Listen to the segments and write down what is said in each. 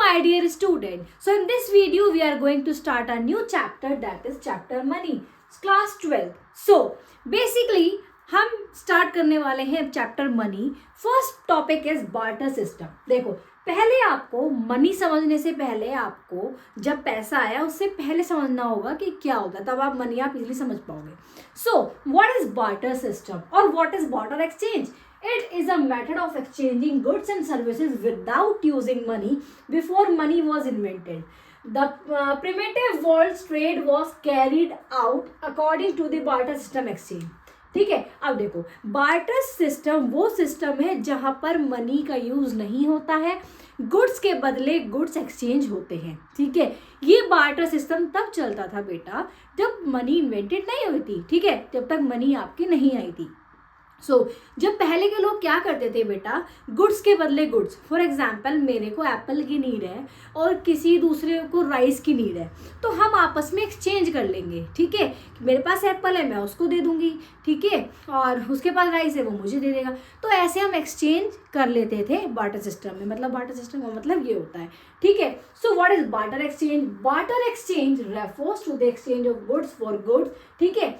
my dear student. So in this video we are going to start a new chapter, that is chapter money, class 12. So basically हम start करने वाले हैं chapter money. First topic is barter system. देखो पहले आपको money समझने से पहले आपको जब पैसा आया उससे पहले समझना होगा कि क्या होता है, तब आप मनी आप इजीली समझ पाओगे. So what is barter system और what is barter exchange? It is a method of exchanging goods and services without using money before money was invented. The primitive world's trade was carried out according to the barter system exchange. ठीक है, अब देखो barter system वो system है जहां पर money का use नहीं होता है, गुड्स के बदले गुड्स एक्सचेंज होते हैं. ठीक है, ये बार्टर सिस्टम तब चलता था बेटा जब मनी इन्वेंटेड नहीं हुई थी. ठीक है, जब तक मनी आपकी नहीं आई थी. जब पहले के लोग क्या करते थे बेटा, गुड्स के बदले गुड्स. फॉर एग्जाम्पल मेरे को एप्पल की नीड है और किसी दूसरे को राइस की नीड है, तो हम आपस में एक्सचेंज कर लेंगे. ठीक है, मेरे पास एप्पल है मैं उसको दे दूंगी, ठीक है, और उसके पास राइस है वो मुझे दे देगा. तो ऐसे हम एक्सचेंज कर लेते थे बार्टर सिस्टम में. मतलब बार्टर सिस्टम का मतलब ये होता है. ठीक है, so what is barter exchange? Barter exchange refers to the exchange of goods for goods. ठीक है,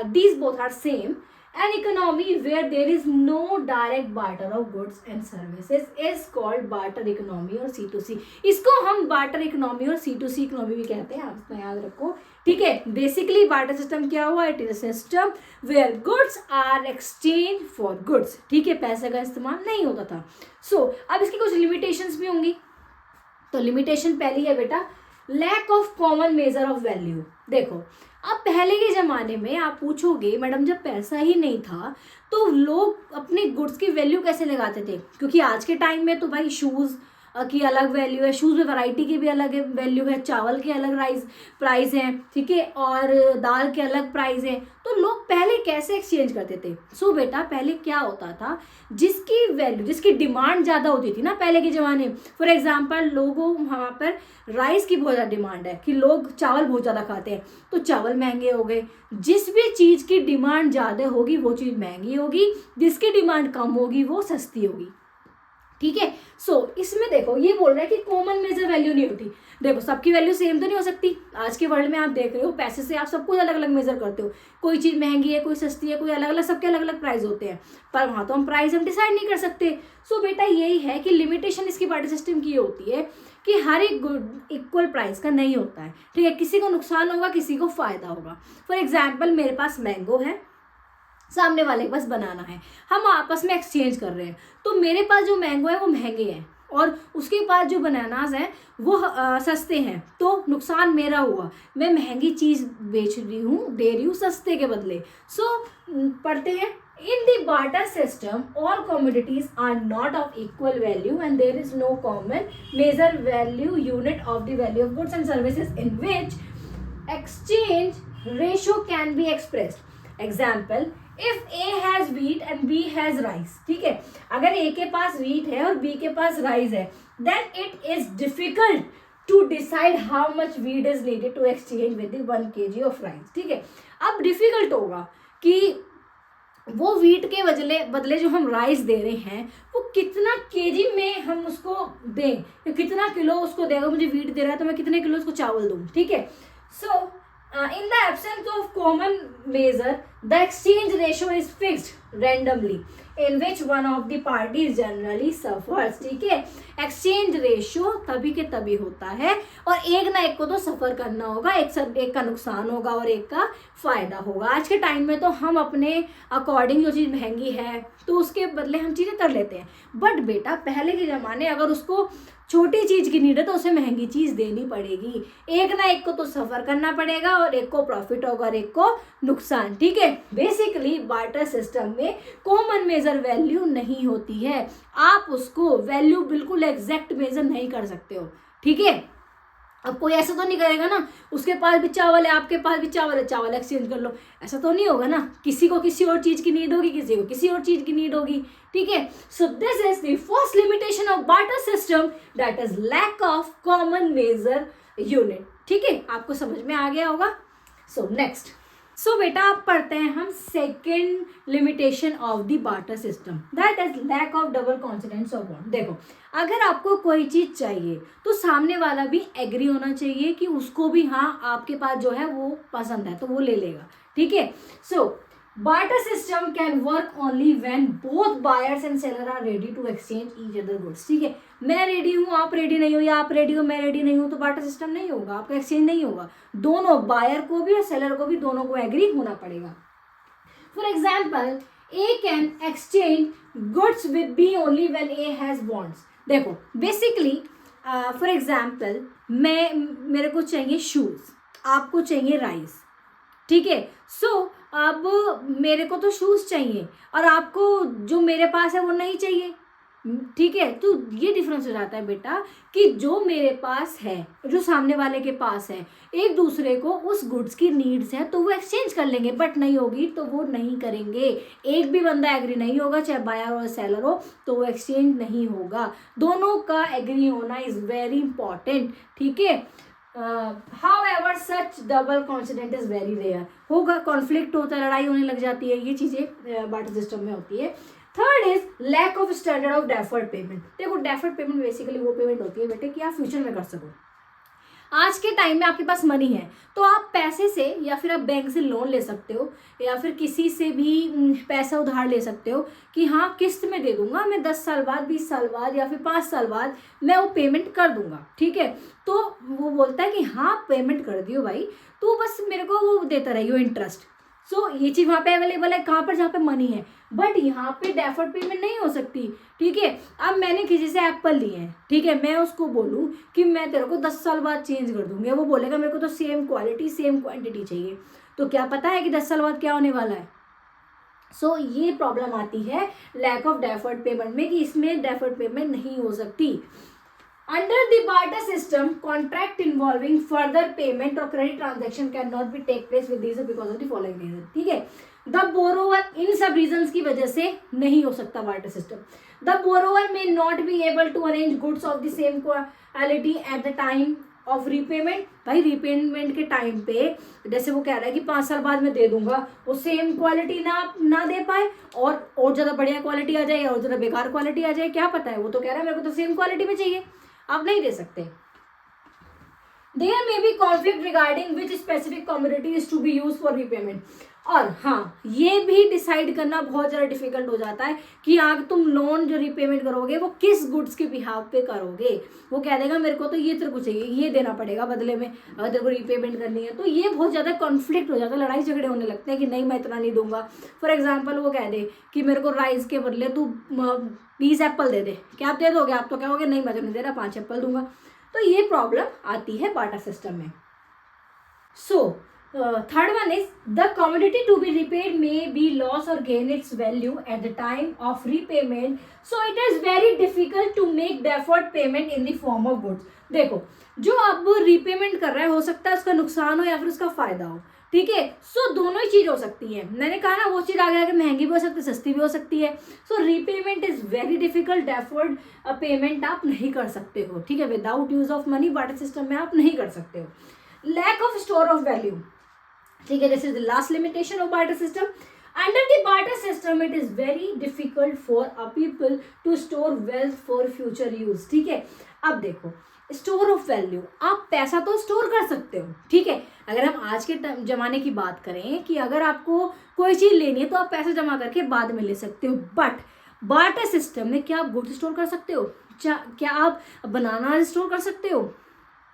these both are same. An economy where there is no direct barter of goods and services is called barter economy और C2C. इसको हम barter economy और C2C economy भी कहते हैं, आप इसमें याद रखो. ठीक है, बेसिकली barter system क्या हुआ? It is a system where goods are exchanged for goods. ठीक है, पैसे का इस्तेमाल नहीं होता था. अब इसकी कुछ limitations भी होंगी. तो limitation पहली है बेटा lack of common measure of value. देखो अब पहले के ज़माने में आप पूछोगे मैडम जब पैसा ही नहीं था तो लोग अपने गुड्स की वैल्यू कैसे लगाते थे? क्योंकि आज के टाइम में तो भाई शूज़ की अलग वैल्यू है, शूज़ में वैरायटी की भी अलग वैल्यू है, चावल के अलग प्राइस हैं, ठीक है, और दाल के अलग प्राइस हैं. तो लोग पहले कैसे एक्सचेंज करते थे? बेटा पहले क्या होता था, जिसकी वैल्यू जिसकी डिमांड ज़्यादा होती थी ना पहले के ज़माने. फॉर एग्जांपल लोगों वहाँ पर राइस की बहुत ज़्यादा डिमांड है कि लोग चावल बहुत ज़्यादा खाते हैं, तो चावल महंगे हो गए. जिस भी चीज़ की डिमांड ज़्यादा होगी वो चीज़ महंगी होगी, जिसकी डिमांड कम होगी वो सस्ती होगी. ठीक है, इसमें देखो ये बोल रहा है कि कॉमन मेजर वैल्यू नहीं होती. देखो सबकी वैल्यू सेम तो नहीं हो सकती. आज के वर्ल्ड में आप देख रहे हो पैसे से आप सब कुछ अलग अलग मेजर करते हो. कोई चीज़ महंगी है, कोई सस्ती है, कोई अलग अलग, सबके अलग अलग प्राइस होते हैं, पर वहाँ तो हम प्राइस हम डिसाइड नहीं कर सकते. बेटा यही है कि लिमिटेशन इसकी बार्टर सिस्टम की होती है कि हर एक गुड इक्वल प्राइस का नहीं होता है. ठीक है, किसी को नुकसान होगा, किसी को फायदा होगा. फॉर एग्जाम्पल मेरे पास मैंगो है, सामने वाले के पास बनाना है, हम आपस में एक्सचेंज कर रहे हैं. तो मेरे पास जो मैंगो है वो महंगे हैं और उसके पास जो बनानास हैं वो सस्ते हैं. तो नुकसान मेरा हुआ, मैं महंगी चीज़ बेच रही हूँ, दे रही हूँ सस्ते के बदले. पढ़ते हैं. In the barter system, all commodities are not of equal value and there is no common measure value unit of the value of goods and services in which exchange ratio can be expressed. Example, if A has wheat and B has rice. ठीक है, अगर A के पास wheat है और B के पास rice है, then it is difficult to decide how much wheat is needed to exchange with the 1 kg of rice. ठीक है, अब difficult होगा कि वो वीट के बदले जो हम राइस दे रहे हैं वो कितना केजी में हम उसको दें, तो कितना किलो उसको देगा. मुझे वीट दे रहा है तो मैं कितने किलो उसको चावल दूँ. ठीक है, in the absence of common measure the exchange ratio is fixed randomly in which one of the parties generally suffers. ठीक है, एक्सचेंज रेशियो तभी के तभी होता है और एक ना एक को तो सफ़र करना होगा, एक का नुकसान होगा और एक का फ़ायदा होगा. आज के टाइम में तो हम अपने अकॉर्डिंग जो चीज़ महंगी है तो उसके बदले हम चीज़ें कर लेते हैं. बट बेटा पहले के ज़माने अगर उसको छोटी चीज़ की नीड है तो उसे महंगी चीज़ देनी पड़ेगी. एक ना एक को तो सफ़र करना पड़ेगा और एक को प्रॉफिट होगा और एक को नुकसान. ठीक है, बेसिकली बार्टर सिस्टम में कॉमन मेजर वैल्यू नहीं होती है. आप उसको वैल्यू बिल्कुल एग्जैक्ट मेजर नहीं कर सकते हो. ठीक है, अब कोई ऐसा तो नहीं करेगा ना उसके पास भी चावल है आपके पास भी चावल है, चावल एक्सचेंज कर लो, ऐसा तो नहीं होगा ना. किसी को किसी और चीज़ की नीड होगी, किसी को किसी और चीज़ की नीड होगी. ठीक है, this is the first limitation of barter system, that is lack of common measure unit. ठीक है, आपको समझ में आ गया होगा. नेक्स्ट सो बेटा आप पढ़ते हैं हम second limitation of the barter system, that is lack of double confidence of bond. देखो अगर आपको कोई चीज चाहिए तो सामने वाला भी एग्री होना चाहिए कि उसको भी हाँ आपके पास जो है वो पसंद है तो वो ले लेगा, ठीक है। सो barter system can work only when both buyers and seller are ready to exchange each other goods, ठीक है। मैं रेडी हूँ आप रेडी नहीं हो, या आप रेडी हो मैं रेडी नहीं हूँ, तो बार्टर सिस्टम नहीं होगा, आपका एक्सचेंज नहीं होगा। दोनों बायर को भी और सेलर को भी दोनों को एग्री होना पड़ेगा। For example A can exchange goods with B only when A has bonds. देखो बेसिकली फॉर एग्जाम्पल मेरे को चाहिए शूज, आपको चाहिए राइस, ठीक है। सो अब मेरे को तो शूज़ चाहिए और आपको जो मेरे पास है वो नहीं चाहिए, ठीक है। तो ये डिफरेंस हो जाता है बेटा कि जो मेरे पास है जो सामने वाले के पास है, एक दूसरे को उस गुड्स की नीड्स है तो वो एक्सचेंज कर लेंगे, बट नहीं होगी तो वो नहीं करेंगे। एक भी बंदा एग्री नहीं होगा, चाहे बायर और सेलर हो, तो वो एक्सचेंज नहीं होगा। दोनों का एग्री होना इज़ वेरी इंपॉर्टेंट, ठीक है। however such double consonant is very rare, होगा कॉन्फ्लिक्ट होता है, लड़ाई होने लग जाती है, ये चीज़ें बार्टर सिस्टम में होती है। Third is lack of standard of deferred payment. देखो डेफर्ड पेमेंट बेसिकली वो पेमेंट होती है बेटे कि आप फ्यूचर में कर सको। आज के टाइम में आपके पास मनी है तो आप पैसे से या फिर आप बैंक से लोन ले सकते हो या फिर किसी से भी पैसा उधार ले सकते हो कि हाँ किस्त में दे दूंगा मैं 10 साल बाद, 20 साल बाद या फिर 5 साल बाद मैं वो पेमेंट कर दूंगा, ठीक है। तो वो बोलता है कि हाँ पेमेंट कर दियो भाई, तो बस मेरे को वो देता रहियो इंटरेस्ट। सो ये चीज़ वहाँ पे अवेलेबल है, कहाँ पर, जहाँ पे मनी है। बट यहाँ पे डेफर्ड पेमेंट नहीं हो सकती, ठीक है। अब मैंने किसी से एप्पल लिए हैं, ठीक है, मैं उसको बोलूँ कि मैं तेरे को 10 साल बाद चेंज कर दूंगी, वो बोलेगा मेरे को तो सेम क्वालिटी सेम क्वांटिटी चाहिए, तो क्या पता है कि 10 साल बाद क्या होने वाला है। सो ये प्रॉब्लम आती है लैक ऑफ डेफर्ड पेमेंट में कि इसमें डेफर्ड पेमेंट नहीं हो सकती। Under the barter system, contract involving further payment or credit transaction cannot be take place with these because of the following reason, ठीक है। The borrower इन सब reasons की वजह से नहीं हो सकता barter system. The borrower may not be able to arrange goods of the same quality at the time of repayment. भाई repayment के टाइम पे जैसे वो कह रहा है कि 5 साल बाद मैं दे दूंगा, वो सेम क्वालिटी ना दे पाए और ज़्यादा बढ़िया क्वालिटी आ जाए और ज़्यादा बेकार क्वालिटी आ जाए, क्या पता है। वो तो कह रहा है मेरे को तो सेम क्वालिटी में चाहिए, आप नहीं दे सकते। There may be conflict regarding which specific commodity is to be used for repayment. और हाँ ये भी डिसाइड करना बहुत ज़्यादा डिफिकल्ट हो जाता है कि आगे तुम लोन जो रिपेमेंट करोगे वो किस गुड्स के बिहाव पे करोगे। वो कह देगा मेरे को तो ये तेरे को चाहिए, ये देना पड़ेगा बदले में अगर तेरे को रिपेमेंट करनी है, तो ये बहुत ज़्यादा कॉन्फ्लिक्ट हो जाता है, लड़ाई झगड़े होने लगते हैं कि नहीं मैं इतना नहीं दूंगा। फॉर एग्जाम्पल वो कह दे कि मेरे को राइस के बदले तू 20 एप्पल दे दे, क्या आप दे दोगे? आप तो कहोगे नहीं मैं तो नहीं दे रहा, 5 एप्पल दूंगा। तो ये प्रॉब्लम आती है बार्टर सिस्टम में। So third one is the commodity to be repaid may be loss और gain its value at the time of repayment, so it is very difficult to make deferred payment in the form of goods. देखो जो अब repayment कर रहा है हो सकता है उसका नुकसान हो या फिर उसका फायदा हो, ठीक है। सो दोनों ही चीज हो सकती है, मैंने कहा ना वो चीज आगे आगे महंगी भी हो सकती है सस्ती भी हो सकती है। So repayment is very difficult, deferred payment आप नहीं कर सकते हो, ठीक है, without use of money barter system में आप नहीं कर सकते हो। Lack of store of value, ठीक है, this is the last limitation of barter system. Under the barter system, it is very difficult for a people to store wealth for future use, ठीक है। अब देखो स्टोर ऑफ वैल्यू, आप पैसा तो store कर सकते हो, ठीक है। अगर हम आज के जमाने की बात करें कि अगर आपको कोई चीज़ लेनी है तो आप पैसा जमा करके बाद में ले सकते हो, बट बार्टर सिस्टम में क्या आप गुड स्टोर कर सकते हो? क्या आप बनाना स्टोर कर सकते हो?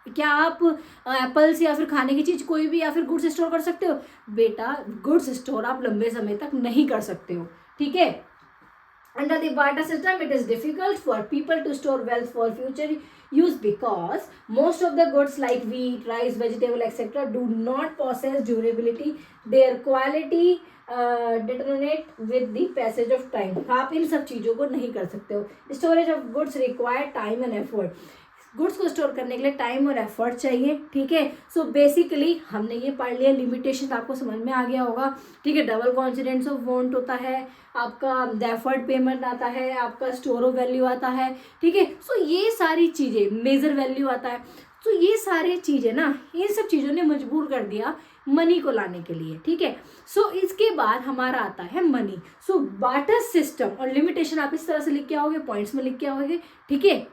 क्या आप एप्पल्स या फिर खाने की चीज़ कोई भी या फिर गुड्स स्टोर कर सकते हो? बेटा गुड्स स्टोर आप लंबे समय तक नहीं कर सकते हो, ठीक है। Under the barter system, it is difficult for people to store wealth for future use because most of the goods like wheat, rice, vegetable, etc. do not possess durability. Their quality deteriorate with the passage of time. आप इन सब चीज़ों को नहीं कर सकते हो। Storage of goods require time and effort. Goods को store करने के लिए टाइम और एफर्ट चाहिए, ठीक है। सो बेसिकली हमने ये पढ़ लिया, लिमिटेशन आपको समझ में आ गया होगा, ठीक है। डबल कॉन्फिडेंस ऑफ वांट होता है, आपका डेफर्ड पेमेंट आता है, आपका स्टोर ऑफ वैल्यू आता है, ठीक है। सो ये सारी चीज़ें, मेजर वैल्यू आता है। तो ये सारी चीज़ें ना, इन सब चीज़ों ने मजबूर कर दिया मनी को लाने के लिए, ठीक है। सो इसके बाद हमारा आता है मनी। सो बार्टर सिस्टम और लिमिटेशन आप इस तरह से लिख के आओगे, पॉइंट्स में लिख के आओगे, ठीक है।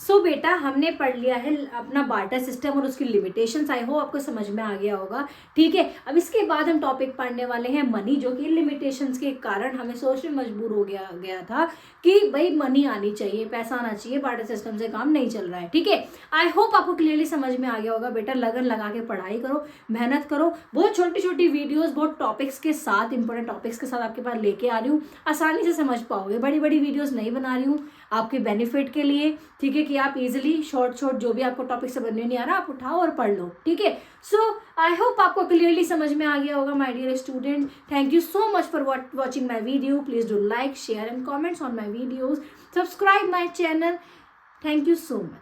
सो बेटा हमने पढ़ लिया है अपना बार्टर सिस्टम और उसकी लिमिटेशंस, आई होप आपको समझ में आ गया होगा, ठीक है। अब इसके बाद हम टॉपिक पढ़ने वाले हैं मनी, जो कि लिमिटेशंस के कारण हमें सोचने मजबूर हो गया था कि भाई मनी आनी चाहिए, पैसा आना चाहिए, बार्टर सिस्टम से काम नहीं चल रहा है, ठीक है। आई होप आपको क्लियरली समझ में आ गया होगा। बेटा लगन लगा के पढ़ाई करो, मेहनत करो, बहुत छोटी छोटी वीडियोस बहुत टॉपिक्स के साथ, इंपॉर्टेंट टॉपिक्स के साथ आपके पास लेके आ रही हूँ, आसानी से समझ पाओगे। बड़ी बड़ी वीडियोस नहीं बना रही हूँ आपके बेनिफिट के लिए, ठीक है, कि आप इजीली शॉर्ट जो भी आपको टॉपिक से बनने नहीं आ रहा आप उठाओ और पढ़ लो, ठीक है। सो आई होप आपको क्लियरली समझ में आ गया होगा my dear student. Thank you so much for watching my video. Please do like, share and comments on my videos, subscribe my channel. Thank you so much.